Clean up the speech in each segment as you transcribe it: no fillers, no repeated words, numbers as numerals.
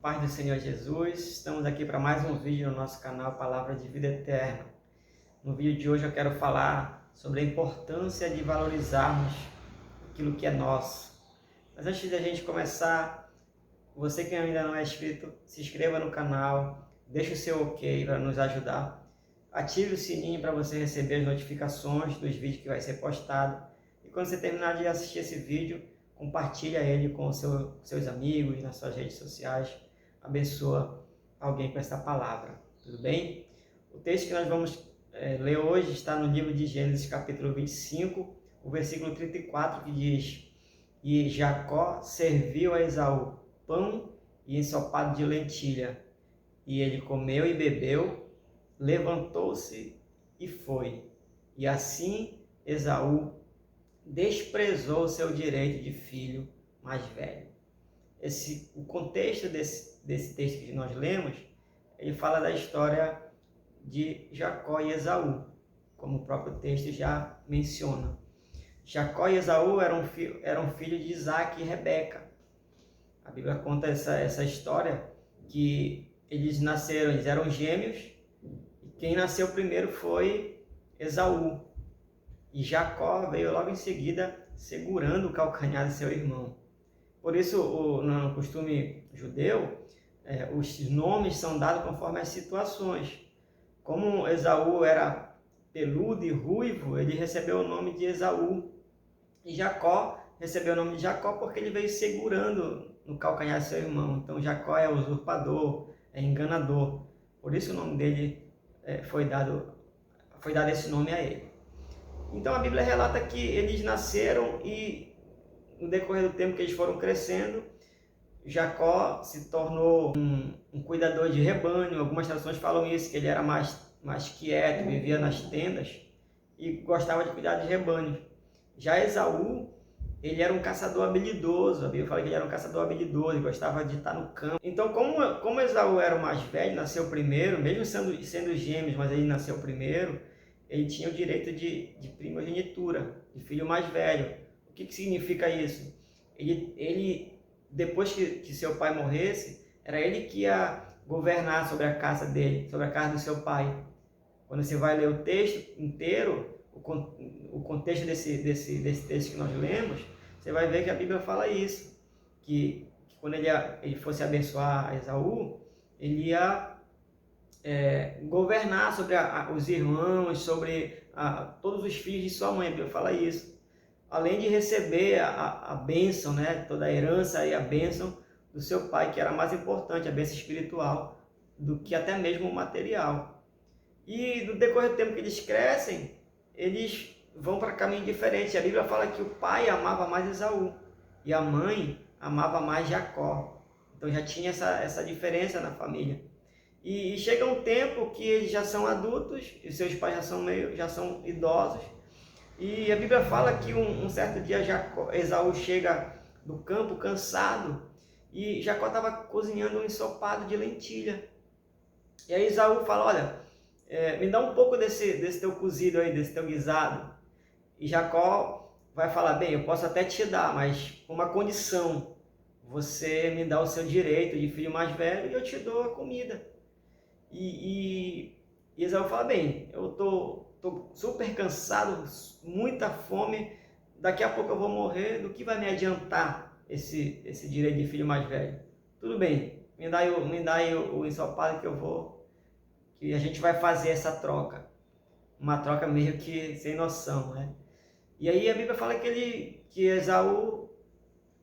Paz do Senhor Jesus, estamos aqui para mais um vídeo no nosso canal Palavra de Vida Eterna. No vídeo de hoje eu quero falar sobre a importância de valorizarmos aquilo que é nosso. Mas antes da gente começar, você que ainda não é inscrito, se inscreva no canal, deixe o seu ok para nos ajudar. Ative o sininho para você receber as notificações dos vídeos que vai ser postado. E quando você terminar de assistir esse vídeo, compartilha ele com seus amigos, nas suas redes sociais. Abençoa alguém com essa palavra, tudo bem? O texto que nós vamos ler hoje está no livro de Gênesis, capítulo 25, o versículo 34, que diz: E Jacó serviu a Esaú pão e ensopado de lentilha, e ele comeu e bebeu, levantou-se e foi. E assim Esaú desprezou seu direito de filho mais velho. O contexto desse texto que nós lemos, ele fala da história de Jacó e Esaú, como o próprio texto já menciona. Jacó e Esaú eram filhos de Isaac e Rebeca. A Bíblia conta essa história que eles eram gêmeos, e quem nasceu primeiro foi Esaú. E Jacó veio logo em seguida segurando o calcanhar de seu irmão. Por isso, no costume judeu, os nomes são dados conforme as situações. Como Esaú era peludo e ruivo, ele recebeu o nome de Esaú. E Jacó recebeu o nome de Jacó porque ele veio segurando no calcanhar de seu irmão. Então Jacó é usurpador, é enganador. Por isso o nome dele foi dado esse nome a ele. Então a Bíblia relata que eles nasceram e no decorrer do tempo que eles foram crescendo, Jacó se tornou um cuidador de rebanho. Algumas traduções falam isso, que ele era mais quieto, vivia nas tendas e gostava de cuidar de rebanhos. Já Esaú, ele era um caçador habilidoso. A Bíblia fala que ele era um caçador habilidoso, ele gostava de estar no campo. Então, como Esaú era o mais velho, nasceu primeiro, mesmo sendo gêmeos, mas ele nasceu primeiro, ele tinha o direito de primogenitura, de filho mais velho. O que significa isso? Ele depois que seu pai morresse, era ele que ia governar sobre a casa dele, sobre a casa do seu pai. Quando você vai ler o texto inteiro, o contexto desse texto que nós lemos, você vai ver que a Bíblia fala isso, que quando ele fosse abençoar Esaú, ele ia governar sobre os irmãos, sobre todos os filhos de sua mãe. A Bíblia fala isso. Além de receber a bênção, né, toda a herança e a bênção do seu pai, que era mais importante, a bênção espiritual, do que até mesmo o material. E no decorrer do tempo que eles crescem, eles vão para caminho diferente. A Bíblia fala que o pai amava mais Esaú e a mãe amava mais Jacó. Então já tinha essa diferença na família. E chega um tempo que eles já são adultos, e seus pais já são idosos. E a Bíblia fala que um certo dia Esaú chega do campo cansado e Jacó estava cozinhando um ensopado de lentilha. E aí Esaú fala: olha, me dá um pouco desse teu cozido aí, desse teu guisado. E Jacó vai falar: bem, eu posso até te dar, mas com uma condição: você me dá o seu direito de filho mais velho e eu te dou a comida. E Esaú fala: bem, eu estou super cansado, muita fome, daqui a pouco eu vou morrer, do que vai me adiantar esse direito de filho mais velho? Tudo bem, me dá aí o ensopado que a gente vai fazer essa troca. Uma troca meio que sem noção, né? E aí a Bíblia fala que Esaú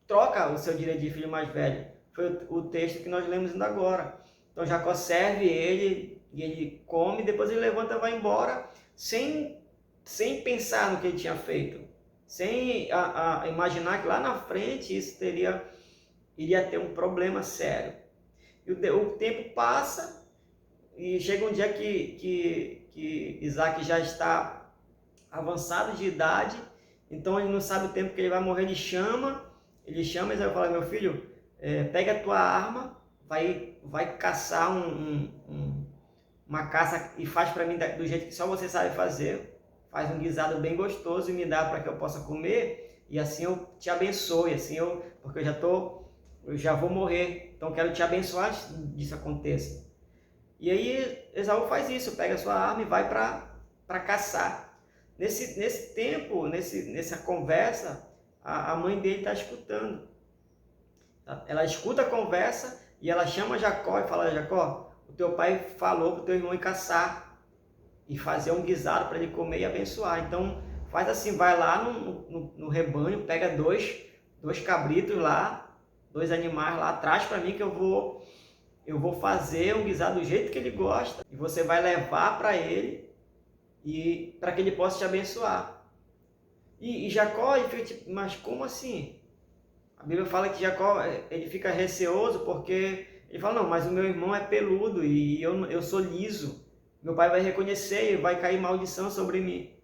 troca o seu direito de filho mais velho. Foi o texto que nós lemos ainda agora. Então Jacó serve ele, e ele come, depois ele levanta e vai embora, sem pensar no que ele tinha feito, sem imaginar que lá na frente isso iria ter um problema sério. E o tempo passa e chega um dia que Isaac já está avançado de idade, então ele não sabe o tempo que ele vai morrer. Ele chama Isaac e fala: meu filho, pega a tua arma, vai caçar uma caça e faz para mim do jeito que só você sabe fazer. Faz um guisado bem gostoso e me dá para que eu possa comer, e assim eu te abençoe, porque eu já vou morrer então quero te abençoar antes disso aconteça. E aí Esaú faz isso, pega a sua arma e vai para caçar. Nesse tempo, nessa conversa, a mãe dele está escutando. Ela escuta a conversa e ela chama Jacó e fala: Jacó, o teu pai falou para o teu irmão ir caçar e fazer um guisado para ele comer e abençoar. Então faz assim, vai lá no rebanho, pega dois cabritos lá, dois animais lá, traz para mim que eu vou fazer um guisado do jeito que ele gosta e você vai levar para ele e para que ele possa te abençoar. E Jacó, ele fica tipo, mas como assim? A Bíblia fala que Jacó, ele fica receoso porque ele fala: não, mas o meu irmão é peludo e eu sou liso. Meu pai vai reconhecer e vai cair maldição sobre mim.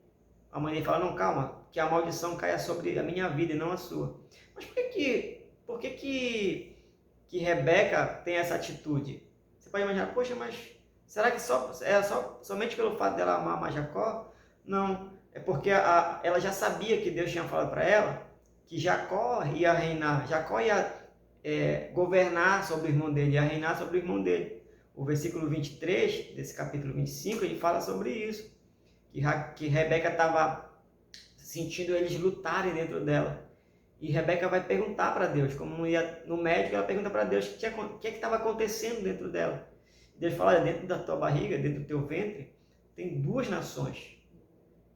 A mãe dele fala: não, calma, que a maldição caia sobre a minha vida e não a sua. Mas por que Rebeca tem essa atitude? Você pode imaginar: poxa, mas será que somente pelo fato dela amar mais Jacó? Não, é porque ela já sabia que Deus tinha falado para ela que Jacó ia reinar, Jacó ia governar sobre o irmão dele, ia reinar sobre o irmão dele. O versículo 23 desse capítulo 25, ele fala sobre isso, que Rebeca estava sentindo eles lutarem dentro dela. E Rebeca vai perguntar para Deus, como ia no médico, ela pergunta para Deus o que estava acontecendo dentro dela. Deus fala: dentro da tua barriga, dentro do teu ventre, tem duas nações.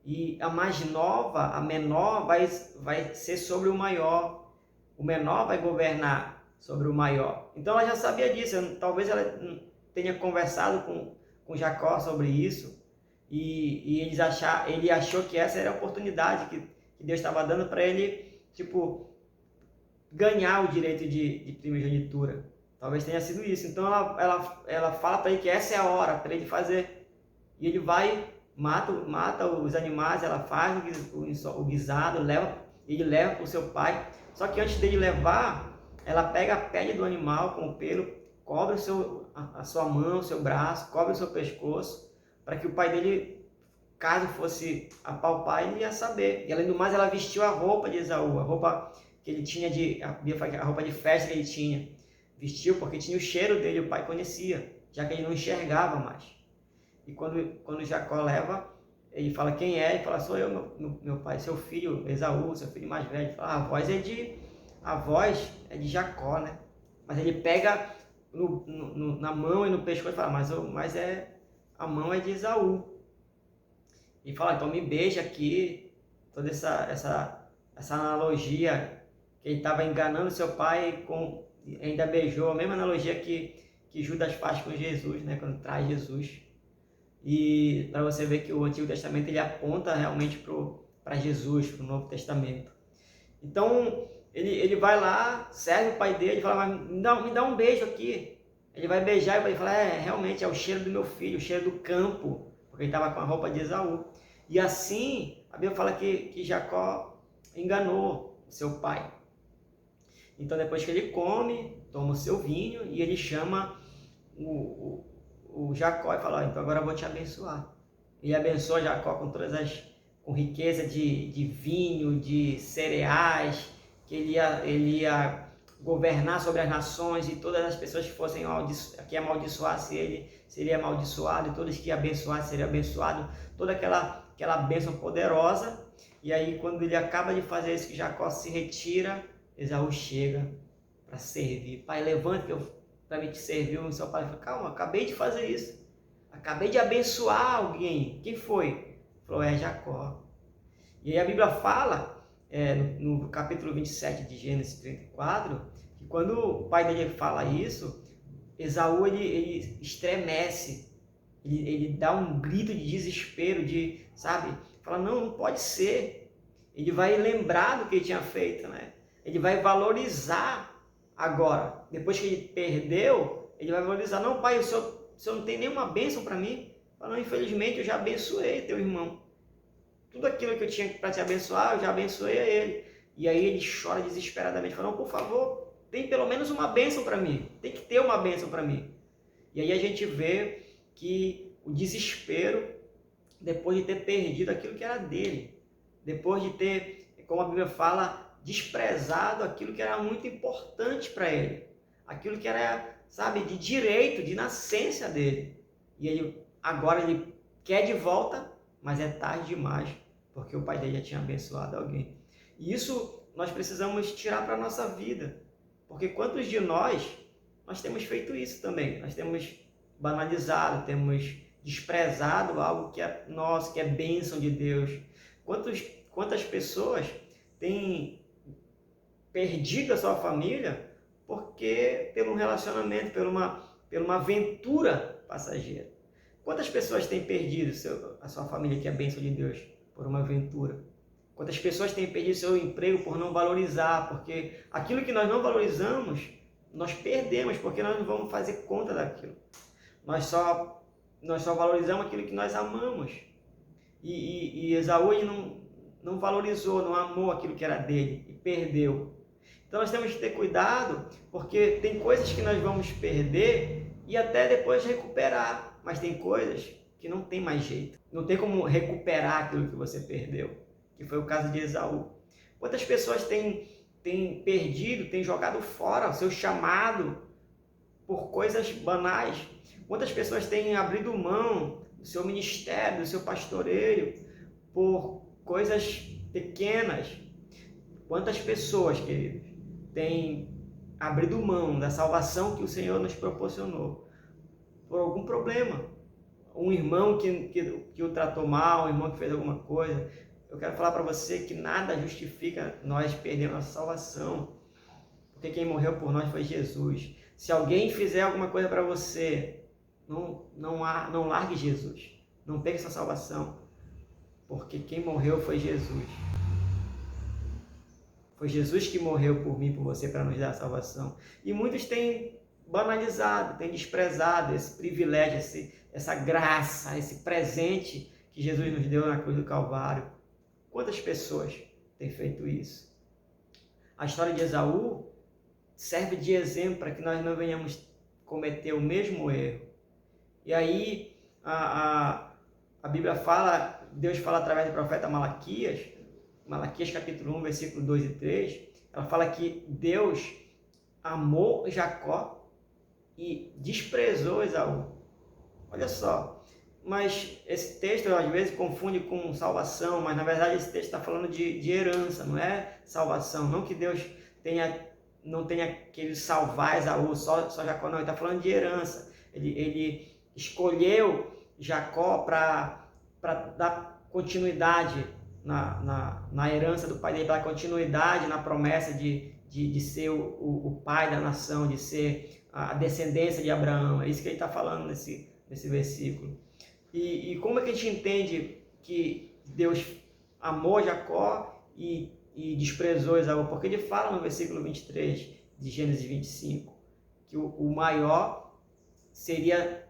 E a mais nova, a menor, vai ser sobre o maior. O menor vai governar sobre o maior. Então ela já sabia disso. Talvez ela tenha conversado com Jacó sobre isso. E ele achou que essa era a oportunidade que Deus estava dando para ele, tipo, ganhar o direito de primogenitura. Talvez tenha sido isso. Então ela fala para ele que essa é a hora para ele fazer. E ele vai, mata os animais, ela faz o guisado, ele leva para o seu pai. Só que antes dele levar, ela pega a pele do animal com o pelo, cobre a sua mão, o seu braço, cobre o seu pescoço, para que o pai dele, caso fosse apalpar, ele ia saber. E além do mais, ela vestiu a roupa de Esaú, a roupa que ele tinha a roupa de festa que ele tinha. Vestiu porque tinha o cheiro dele, o pai conhecia, já que ele não enxergava mais. E quando Jacó leva, ele fala: quem é? Ele fala: sou eu, meu pai, seu filho Esaú, seu filho mais velho. Ele fala: a voz é de Jacó, né? Mas ele pega na mão e no pescoço e fala: mas a mão é de Esaú. E fala: então me beija aqui. Toda essa analogia que ele estava enganando seu pai, ainda beijou, a mesma analogia que Judas faz com Jesus, né? Quando traz Jesus. E para você ver que o Antigo Testamento ele aponta realmente para Jesus, para o Novo Testamento. Então ele vai lá, serve o pai dele, fala: mas me dá um beijo aqui. Ele vai beijar e vai falar: realmente é o cheiro do meu filho, o cheiro do campo, porque ele estava com a roupa de Esaú. E assim, a Bíblia fala que Jacó enganou seu pai. Então depois que ele come, toma o seu vinho e ele chama o Jacó e fala: então agora eu vou te abençoar. Ele abençoa Jacó com riqueza de vinho, de cereais, que ele ia governar sobre as nações, e todas as pessoas que amaldiçoassem ele seria amaldiçoado, e todos que abençoassem seria abençoado, toda aquela bênção poderosa. E aí quando ele acaba de fazer isso, que Jacó se retira, Esaú chega para servir. Pai, levante para me te servir. O seu pai falou: calma, acabei de fazer isso. Acabei de abençoar alguém. Quem foi? Ele falou: é Jacó. E aí a Bíblia fala, no capítulo 27 de Gênesis 34, que quando o pai dele fala isso, Esaú ele estremece. Ele dá um grito de desespero, sabe? Fala: não pode ser. Ele vai lembrar do que ele tinha feito, né? Ele vai valorizar agora. Depois que ele perdeu, ele vai valorizar: não, pai, o senhor não tem nenhuma bênção para mim? Fala: não, infelizmente eu já abençoei teu irmão. Tudo aquilo que eu tinha para te abençoar, eu já abençoei a ele. E aí ele chora desesperadamente, fala: não, por favor, tem pelo menos uma bênção para mim. Tem que ter uma bênção para mim. E aí a gente vê que o desespero, depois de ter perdido aquilo que era dele, depois de ter, como a Bíblia fala, desprezado aquilo que era muito importante para ele. aquilo que era, sabe, de direito, de nascença dele. E agora ele quer de volta, mas é tarde demais, porque o pai dele já tinha abençoado alguém. E isso nós precisamos tirar para a nossa vida, porque quantos de nós temos feito isso também? Nós temos banalizado, temos desprezado algo que é nosso, que é bênção de Deus. Quantas pessoas têm perdido a sua família porque pelo um relacionamento, pela uma aventura passageira? Quantas pessoas têm perdido a sua família, que é a bênção de Deus, por uma aventura? Quantas pessoas têm perdido seu emprego por não valorizar, porque aquilo que nós não valorizamos, nós perdemos, porque nós não vamos fazer conta daquilo. Nós só valorizamos aquilo que nós amamos. E Esaú não valorizou, não amou aquilo que era dele e perdeu. Então nós temos que ter cuidado, porque tem coisas que nós vamos perder e até depois recuperar, mas tem coisas que não tem mais jeito. Não tem como recuperar aquilo que você perdeu, que foi o caso de Esaú. Quantas pessoas têm perdido, têm jogado fora o seu chamado por coisas banais? Quantas pessoas têm abrido mão do seu ministério, do seu pastoreio, por coisas pequenas? Quantas pessoas, queridos, têm abrido mão da salvação que o Senhor nos proporcionou por algum problema? Um irmão que o tratou mal, um irmão que fez alguma coisa. Eu quero falar para você que nada justifica nós perdermos a nossa salvação, porque quem morreu por nós foi Jesus. Se alguém fizer alguma coisa para você, não largue Jesus, não pegue sua salvação, porque quem morreu foi Jesus. Foi Jesus que morreu por mim, por você, para nos dar a salvação. E muitos têm banalizado, têm desprezado esse privilégio, essa graça, esse presente que Jesus nos deu na cruz do Calvário. Quantas pessoas têm feito isso? A história de Esaú serve de exemplo para que nós não venhamos cometer o mesmo erro. E aí a Bíblia fala, Deus fala através do profeta Malaquias capítulo 1, versículo 2 e 3, ela fala que Deus amou Jacó e desprezou Esaú. Olha só, mas esse texto às vezes confunde com salvação, mas na verdade esse texto está falando de herança, não é salvação. Não que Deus não tenha querido salvar Esaú, só Jacó, não, ele está falando de herança. Ele escolheu Jacó para dar continuidade na herança do pai dele, para dar continuidade na promessa de ser o pai da nação, de ser a descendência de Abraão. É isso que ele está falando nesse versículo. E como é que a gente entende que Deus amou Jacó e desprezou Esaú? Porque ele fala no versículo 23 de Gênesis 25 que o maior seria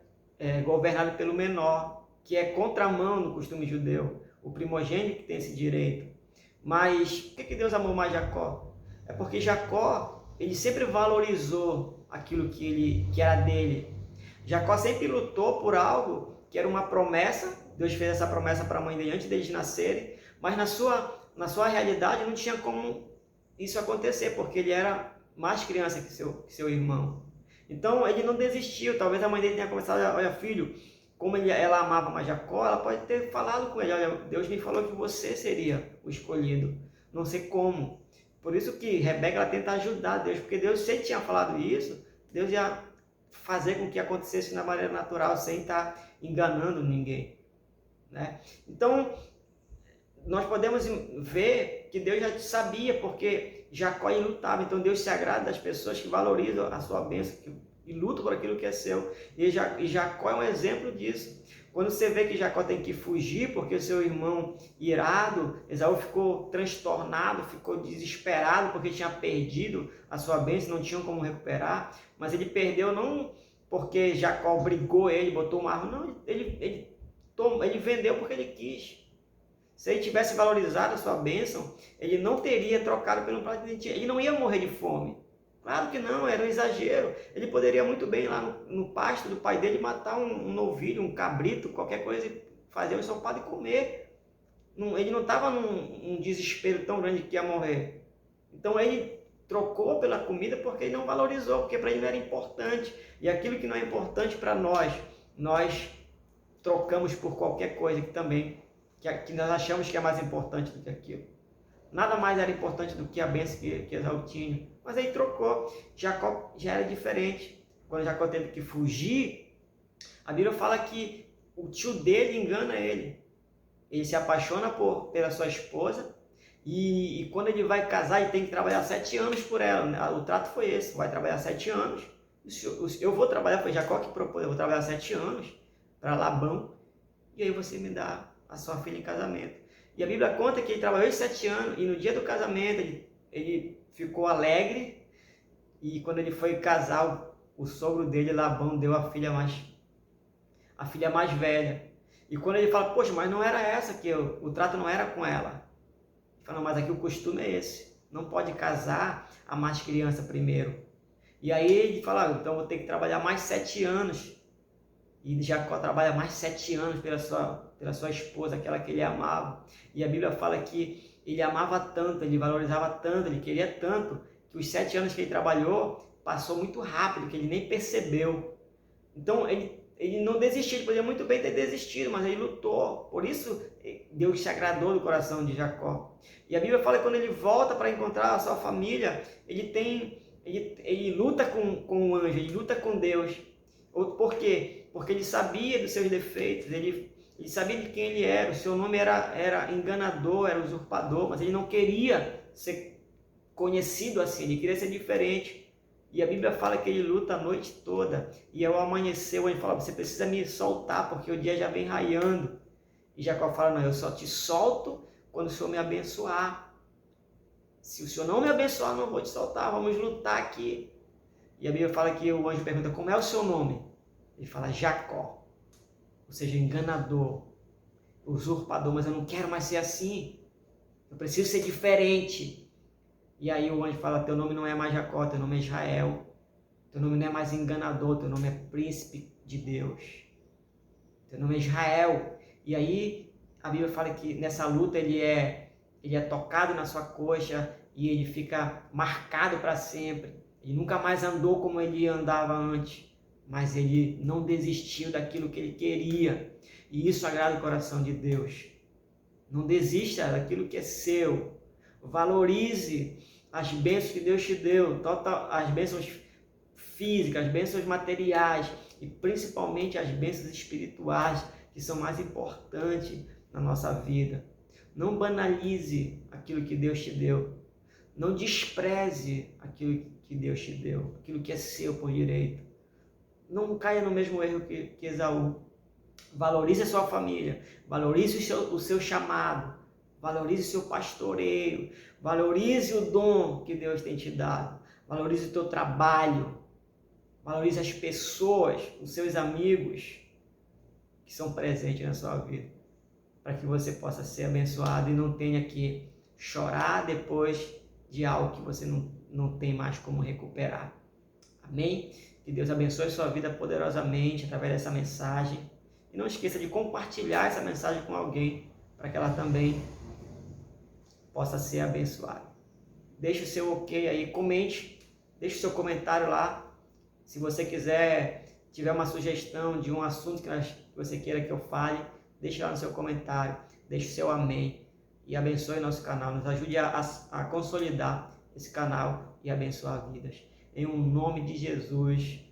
governado pelo menor, que é contramão no costume judeu, o primogênito que tem esse direito. Mas por que Deus amou mais Jacó? É porque Jacó, ele sempre valorizou aquilo que era dele. Jacó sempre lutou por algo que era uma promessa. Deus fez essa promessa para a mãe dele antes deles nascerem, mas na sua realidade não tinha como isso acontecer, porque ele era mais criança que seu irmão. Então ele não desistiu. Talvez a mãe dele tenha começado: olha filho, como ela amava mais Jacó, ela pode ter falado com ele: olha, Deus me falou que você seria o escolhido, não sei como. Por isso que Rebeca ela tenta ajudar Deus, porque Deus, se ele tinha falado isso, Deus ia fazer com que acontecesse na maneira natural, sem estar enganando ninguém, né? Então, nós podemos ver que Deus já sabia, porque Jacó lutava. Então, Deus se agrada das pessoas que valorizam a sua bênção e lutam por aquilo que é seu. E Jacó é um exemplo disso. Quando você vê que Jacó tem que fugir porque o seu irmão irado, Esaú, ficou transtornado, ficou desesperado porque tinha perdido a sua bênção, não tinham como recuperar. Mas ele perdeu não porque Jacó obrigou ele, botou uma arma, não, ele vendeu porque ele quis. Se ele tivesse valorizado a sua bênção, ele não teria trocado pelo prato de lentilha. Ele não ia morrer de fome. Claro que não, era um exagero. Ele poderia muito bem ir lá no pasto do pai dele matar um novilho, um cabrito, qualquer coisa, e fazer um ensopado e comer. Ele não estava num desespero tão grande que ia morrer. Então ele trocou pela comida porque ele não valorizou, porque para ele não era importante. E aquilo que não é importante para nós, nós trocamos por qualquer coisa que nós achamos que é mais importante do que aquilo. Nada mais era importante do que a bênção que Esaú tinha. Mas aí trocou. Jacó já era diferente. Quando Jacó teve que fugir, a Bíblia fala que o tio dele engana ele. Ele se apaixona pela sua esposa e quando ele vai casar, ele tem que trabalhar 7 anos por ela. Né? O trato foi esse, vai trabalhar 7 anos. Eu vou trabalhar, foi Jacó que propôs, eu vou trabalhar 7 anos para Labão e aí você me dá a sua filha em casamento. E a Bíblia conta que ele trabalhou 7 anos e no dia do casamento ele ficou alegre e quando ele foi casar, o sogro dele, Labão, deu a filha mais velha. E quando ele fala, poxa, mas não era essa que o trato não era com ela. Ele fala, mas aqui o costume é esse. Não pode casar a mais criança primeiro. E aí ele fala, então vou ter que trabalhar mais 7 anos. E Jacó trabalha mais 7 anos pela sua esposa, aquela que ele amava. E a Bíblia fala que ele amava tanto, ele valorizava tanto, ele queria tanto, que os 7 anos que ele trabalhou passou muito rápido, que ele nem percebeu. Então ele não desistiu, ele poderia muito bem ter desistido, mas ele lutou. Por isso Deus se agradou do coração de Jacó. E a Bíblia fala que quando ele volta para encontrar a sua família, ele luta com o anjo, ele luta com Deus. Por quê? Porque ele sabia dos seus defeitos, ele sabia de quem ele era. O seu nome era enganador, era usurpador, mas ele não queria ser conhecido assim, ele queria ser diferente. E a Bíblia fala que ele luta a noite toda. E ao amanhecer, ele fala, você precisa me soltar, porque o dia já vem raiando. E Jacó fala, não, eu só te solto quando o Senhor me abençoar. Se o Senhor não me abençoar, não vou te soltar, vamos lutar aqui. E a Bíblia fala que o anjo pergunta, como é o seu nome? Ele fala, Jacó. Ou seja, enganador, usurpador, mas eu não quero mais ser assim. Eu preciso ser diferente. E aí o anjo fala, teu nome não é mais Jacó, teu nome é Israel. Teu nome não é mais enganador, teu nome é príncipe de Deus. Teu nome é Israel. E aí a Bíblia fala que nessa luta ele é tocado na sua coxa e ele fica marcado para sempre. Ele nunca mais andou como ele andava antes, mas ele não desistiu daquilo que ele queria. E isso agrada o coração de Deus. Não desista daquilo que é seu. Valorize as bênçãos que Deus te deu, as bênçãos físicas, as bênçãos materiais e principalmente as bênçãos espirituais, que são mais importantes na nossa vida. Não banalize aquilo que Deus te deu. Não despreze aquilo que Deus te deu, aquilo que é seu por direito. Não caia no mesmo erro que Esaú. Valorize a sua família, valorize o seu chamado, valorize o seu pastoreio, valorize o dom que Deus tem te dado, valorize o teu trabalho, valorize as pessoas, os seus amigos que são presentes na sua vida, para que você possa ser abençoado e não tenha que chorar depois de algo que você não tem mais como recuperar. Amém? Que Deus abençoe a sua vida poderosamente através dessa mensagem. E não esqueça de compartilhar essa mensagem com alguém, para que ela também possa ser abençoada. Deixe o seu ok aí, comente, deixe o seu comentário lá. Se você tiver uma sugestão de um assunto que você queira que eu fale, deixe lá no seu comentário, deixe o seu amém e abençoe nosso canal. Nos ajude a consolidar esse canal e abençoar vidas. Em um nome de Jesus.